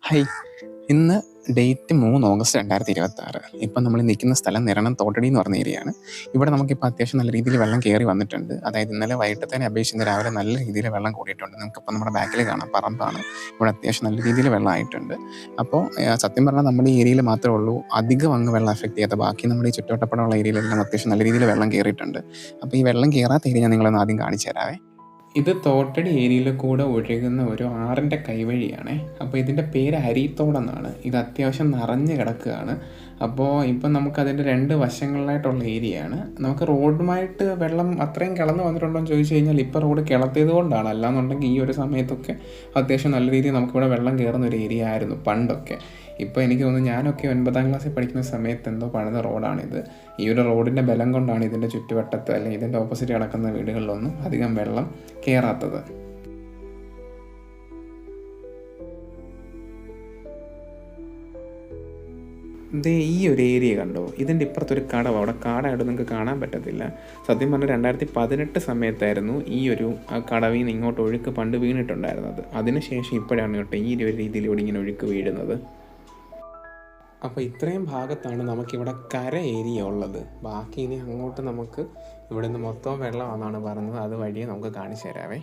High, ഇന്ന് date 3 August 2026. ഇപ്പം നമ്മൾ നിൽക്കുന്ന സ്ഥലം നിരണം തോട്ടടി എന്ന് പറഞ്ഞ ഏരിയയാണ്. ഇവിടെ നമുക്കിപ്പോൾ അത്യാവശ്യം നല്ല രീതിയിൽ വെള്ളം കയറി വന്നിട്ടുണ്ട്. അതായത് ഇന്നലെ വൈകിട്ടത്തേനെ അപേക്ഷിച്ച് ഇന്ന് രാവിലെ നല്ല രീതിയിൽ വെള്ളം കൂടിയിട്ടുണ്ട്. നിങ്ങൾക്കിപ്പോൾ നമ്മുടെ ബാക്കിൽ കാണാം, പറമ്പാണ്. ഇവിടെ അത്യാവശ്യം നല്ല രീതിയിൽ വെള്ളം ആയിട്ടുണ്ട്. അപ്പോൾ സത്യം പറഞ്ഞാൽ നമ്മുടെ ഈ ഏരിയയിൽ മാത്രമേ ഉള്ളൂ അധികം അങ്ങ് വെള്ളം എഫക്റ്റ് ചെയ്യാത്ത. ബാക്കി നമ്മുടെ ഈ ചുറ്റുവട്ടപ്പുറമുള്ള ഏരിയയിലെല്ലാം അത്യാവശ്യം നല്ല രീതിയിൽ വെള്ളം കയറിയിട്ടുണ്ട്. അപ്പോൾ ഈ വെള്ളം കയറാത്ത ഏരിയ ഞാൻ നിങ്ങളൊന്ന് ആദ്യം കാണിച്ചു തരാവേ. ഇത് തോട്ടടി ഏരിയയിൽ കൂടെ ഒഴുകുന്ന ഒരു ആറിൻ്റെ കൈവഴിയാണേ. അപ്പോൾ ഇതിൻ്റെ പേര് അരീത്തോടെന്നാണ്. ഇത് അത്യാവശ്യം നിറഞ്ഞ് കിടക്കുകയാണ്. അപ്പോൾ ഇപ്പം നമുക്കതിൻ്റെ 2 വശങ്ങളിലായിട്ടുള്ള ഏരിയയാണ്. നമുക്ക് റോഡുമായിട്ട് വെള്ളം അത്രയും കിളന്ന് വന്നിട്ടുണ്ടോ എന്ന് ചോദിച്ചു കഴിഞ്ഞാൽ ഇപ്പോൾ റോഡ് കിളത്തിയത് കൊണ്ടാണ്. അല്ലാന്നുണ്ടെങ്കിൽ ഈ ഒരു സമയത്തൊക്കെ അത്യാവശ്യം നല്ല രീതിയിൽ നമുക്കിവിടെ വെള്ളം കയറുന്ന ഒരു ഏരിയ ആയിരുന്നു പണ്ടൊക്കെ. ഇപ്പോൾ എനിക്ക് തോന്നുന്നു ഞാനൊക്കെ 9ാം ക്ലാസ്സിൽ പഠിക്കുന്ന സമയത്ത് എന്തോ പണിത റോഡാണിത്. ഈ ഒരു റോഡിൻ്റെ ബലം കൊണ്ടാണ് ഇതിൻ്റെ ചുറ്റുവട്ടത്ത് അല്ലെങ്കിൽ ഇതിൻ്റെ ഓപ്പോസിറ്റ് കിടക്കുന്ന വീടുകളിലൊന്നും അധികം വെള്ളം കയറാത്തത്. ഇത് ഈ ഒരു ഏരിയ കണ്ടോ, ഇതിൻ്റെ ഇപ്പുറത്തൊരു കടവ്. അവിടെ കാടായിട്ട് നിങ്ങൾക്ക് കാണാൻ പറ്റത്തില്ല. സത്യം പറഞ്ഞാൽ 2018 സമയത്തായിരുന്നു ഈ ഒരു കടവിൽ നിന്ന് ഇങ്ങോട്ട് ഒഴുക്ക് പണ്ട് വീണിട്ടുണ്ടായിരുന്നത്. അതിനുശേഷം ഇപ്പോഴാണ് കേട്ടോ ഈ ഒരു രീതിയിലൂടെ ഇങ്ങനെ ഒഴുക്ക് വീഴുന്നത്. അപ്പോൾ ഇത്രയും ഭാഗത്താണ് നമുക്കിവിടെ കര ഏരിയ ഉള്ളത്. ബാക്കി ഇനി അങ്ങോട്ട് നമുക്ക് ഇവിടെ നിന്ന് മൊത്തം വെള്ളമാണെന്നാണ് പറഞ്ഞത്. അത് വഴിയെ നമുക്ക് കാണിച്ചു തരാവേ.